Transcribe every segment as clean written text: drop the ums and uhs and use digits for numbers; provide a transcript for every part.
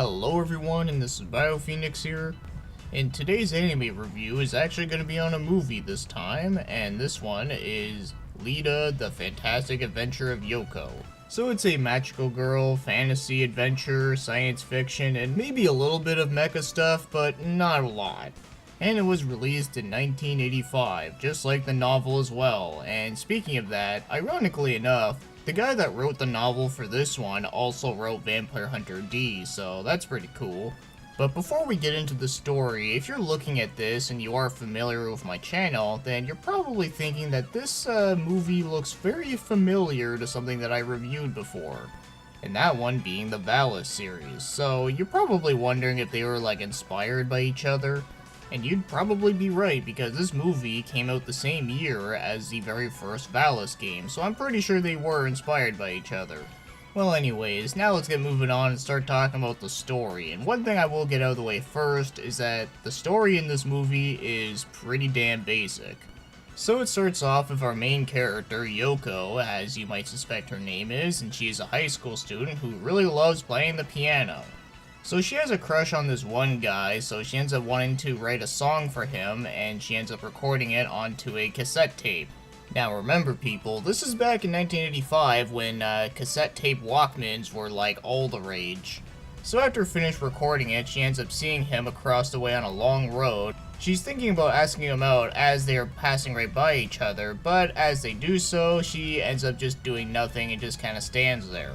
Hello everyone, and this is BioPhoenix here. And today's anime review is actually going to be on a movie this time, and this one is Leda, the Fantastic Adventure of Yohko. So it's a magical girl, fantasy, adventure, science fiction, and maybe a little bit of mecha stuff, but not a lot. And it was released in 1985, just like the novel as well. And speaking of that, ironically enough, the guy that wrote the novel for this one also wrote Vampire Hunter D, so that's pretty cool. But before we get into the story, if you're looking at this and you are familiar with my channel, then you're probably thinking that this movie looks very familiar to something that I reviewed before. And that one being the Valis series. So you're probably wondering if they were like inspired by each other. And you'd probably be right, because this movie came out the same year as the very first Valis game, so I'm pretty sure they were inspired by each other. Well anyways, now let's get moving on and start talking about the story. And one thing I will get out of the way first is that the story in this movie is pretty damn basic. So it starts off with our main character, Yohko, as you might suspect her name is, and she is a high school student who really loves playing the piano. So she has a crush on this one guy, so she ends up wanting to write a song for him, and she ends up recording it onto a cassette tape. Now remember people, this is back in 1985 when cassette tape Walkmans were like all the rage. So after finished recording it, she ends up seeing him across the way on a long road. She's thinking about asking him out as they're passing right by each other, but as they do so, she ends up just doing nothing and just kind of stands there.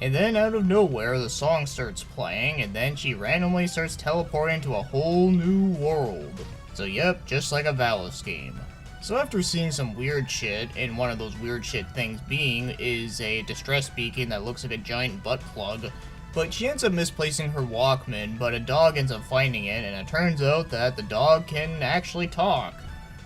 And then out of nowhere, the song starts playing, and then she randomly starts teleporting to a whole new world. So yep, just like a Valis game. So after seeing some weird shit, and one of those weird shit things being is a distress beacon that looks like a giant butt plug, but she ends up misplacing her Walkman, but a dog ends up finding it, and it turns out that the dog can actually talk.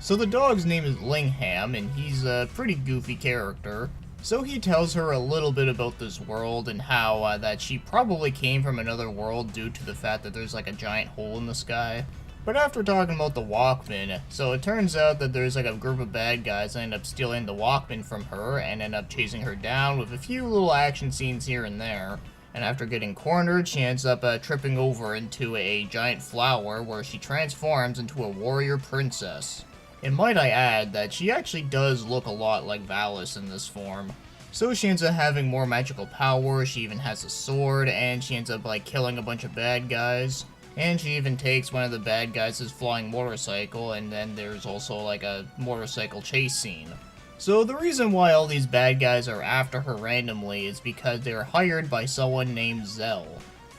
So the dog's name is Lingham, and he's a pretty goofy character. So he tells her a little bit about this world and how that she probably came from another world due to the fact that there's like a giant hole in the sky. But after talking about the Walkman, so it turns out that there's like a group of bad guys that end up stealing the Walkman from her and end up chasing her down with a few little action scenes here and there. And after getting cornered, she ends up tripping over into a giant flower where she transforms into a warrior princess. And might I add that she actually does look a lot like Valis in this form. So she ends up having more magical power, she even has a sword, and she ends up like killing a bunch of bad guys. And she even takes one of the bad guys' flying motorcycle, and then there's also like a motorcycle chase scene. So the reason why all these bad guys are after her randomly is because they're hired by someone named Zell.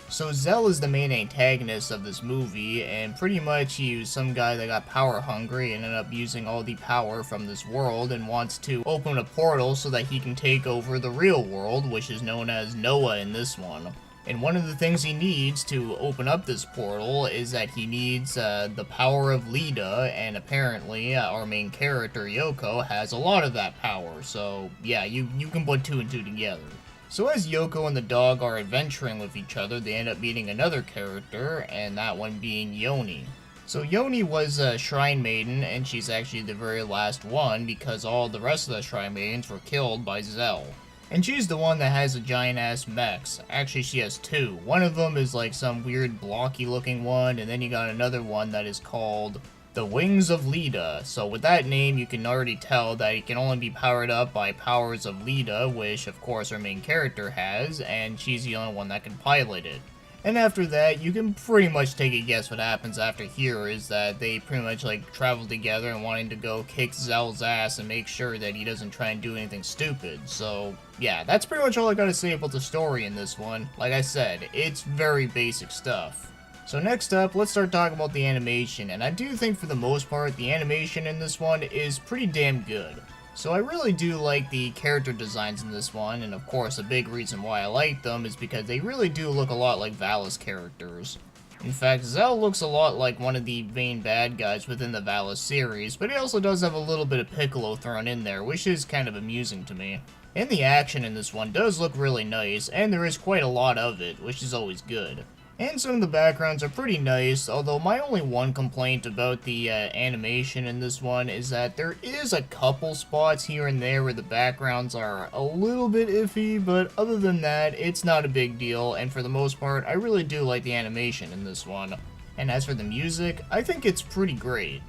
So Zell is the main antagonist of this movie, and pretty much he was some guy that got power hungry and ended up using all the power from this world and wants to open a portal so that he can take over the real world, which is known as Noah in this one. And one of the things he needs to open up this portal is that he needs the power of Leda, and apparently our main character Yohko has a lot of that power, so yeah, you can put two and two together. So as Yohko and the dog are adventuring with each other, they end up meeting another character, and that one being Yoni. So Yoni was a Shrine Maiden, and she's actually the very last one because all the rest of the Shrine Maidens were killed by Zell. And she's the one that has a giant ass mechs. Actually she has two. One of them is like some weird blocky looking one, and then you got another one that is called the Wings of Leda. So with that name, you can already tell that it can only be powered up by powers of Leda, which of course our main character has, and she's the only one that can pilot it. And after that, you can pretty much take a guess what happens after here is that they pretty much like travel together and wanting to go kick Zell's ass and make sure that he doesn't try and do anything stupid. So yeah, that's pretty much all I gotta say about the story in this one. Like I said, it's very basic stuff. So next up, let's start talking about the animation, and I do think for the most part, the animation in this one is pretty damn good. So I really do like the character designs in this one, and of course a big reason why I like them is because they really do look a lot like Valis characters. In fact, Zell looks a lot like one of the main bad guys within the Valis series, but he also does have a little bit of Piccolo thrown in there, which is kind of amusing to me. And the action in this one does look really nice, and there is quite a lot of it, which is always good. And some of the backgrounds are pretty nice, although my only one complaint about the animation in this one is that there is a couple spots here and there where the backgrounds are a little bit iffy, but other than that, it's not a big deal, and for the most part, I really do like the animation in this one. And as for the music, I think it's pretty great.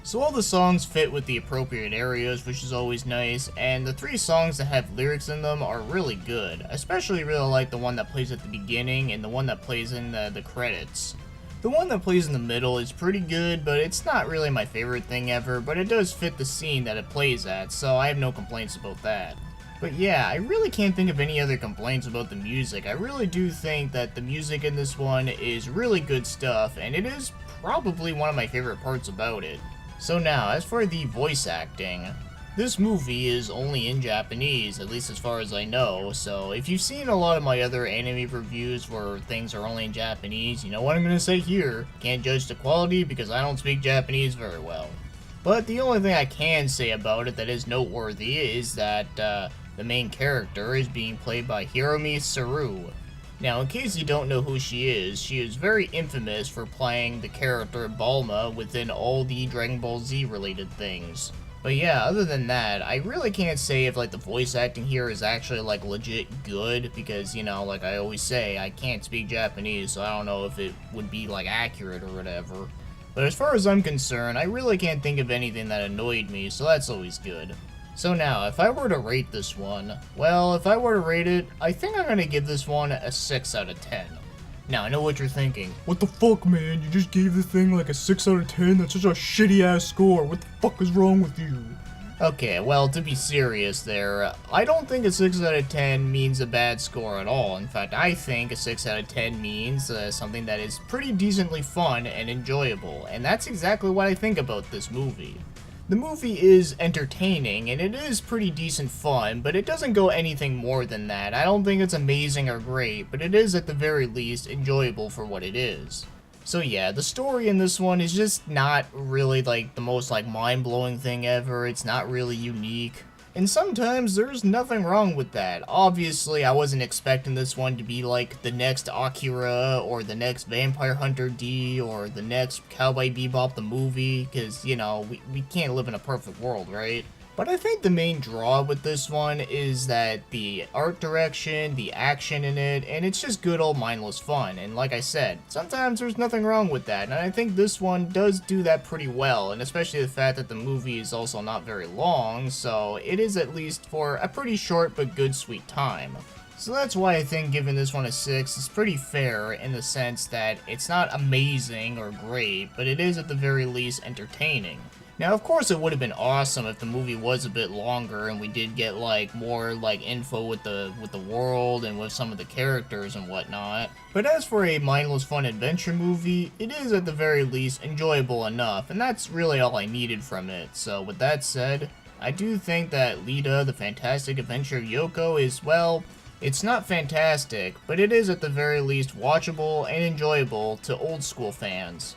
So all the songs fit with the appropriate areas, which is always nice, and the 3 songs that have lyrics in them are really good. I especially really like the one that plays at the beginning and the one that plays in the credits. The one that plays in the middle is pretty good, but it's not really my favorite thing ever, but it does fit the scene that it plays at, so I have no complaints about that. But yeah, I really can't think of any other complaints about the music. I really do think that the music in this one is really good stuff, and it is probably one of my favorite parts about it. So now, as for the voice acting, this movie is only in Japanese, at least as far as I know, so if you've seen a lot of my other anime reviews where things are only in Japanese, you know what I'm going to say here. Can't judge the quality because I don't speak Japanese very well. But the only thing I can say about it that is noteworthy is that the main character is being played by Hiromi Saru. Now, in case you don't know who she is very infamous for playing the character Bulma within all the Dragon Ball Z related things. But yeah, other than that, I really can't say if like the voice acting here is actually like legit good, because, you know, like I always say, I can't speak Japanese, so I don't know if it would be like accurate or whatever. But as far as I'm concerned, I really can't think of anything that annoyed me, so that's always good. So now, if I were to rate this one, well, if I were to rate it, I think I'm gonna give this one a 6 out of 10. Now, I know what you're thinking. What the fuck, man? You just gave the thing like a 6 out of 10? That's such a shitty-ass score. What the fuck is wrong with you? Okay, well, to be serious there, I don't think a 6 out of 10 means a bad score at all. In fact, I think a 6 out of 10 means something that is pretty decently fun and enjoyable, and that's exactly what I think about this movie. The movie is entertaining, and it is pretty decent fun, but it doesn't go anything more than that. I don't think it's amazing or great, but it is at the very least enjoyable for what it is. So yeah, the story in this one is just not really like the most like mind-blowing thing ever. It's not really unique. And sometimes there's nothing wrong with that. Obviously, I wasn't expecting this one to be like the next Akira, or the next Vampire Hunter D, or the next Cowboy Bebop the movie, because, you know, we can't live in a perfect world, right? But I think the main draw with this one is that the art direction, the action in it, and it's just good old mindless fun. And like I said, sometimes there's nothing wrong with that, and I think this one does do that pretty well, and especially the fact that the movie is also not very long, so it is at least for a pretty short but good sweet time. So that's why I think giving this one a 6 is pretty fair, in the sense that it's not amazing or great, but it is at the very least entertaining. Now, of course, it would have been awesome if the movie was a bit longer and we did get like more like info with the world and with some of the characters and whatnot. But as for a mindless fun adventure movie, it is at the very least enjoyable enough, and that's really all I needed from it. So with that said, I do think that Leda, the Fantastic Adventure of Yohko is, well, it's not fantastic, but it is at the very least watchable and enjoyable to old school fans.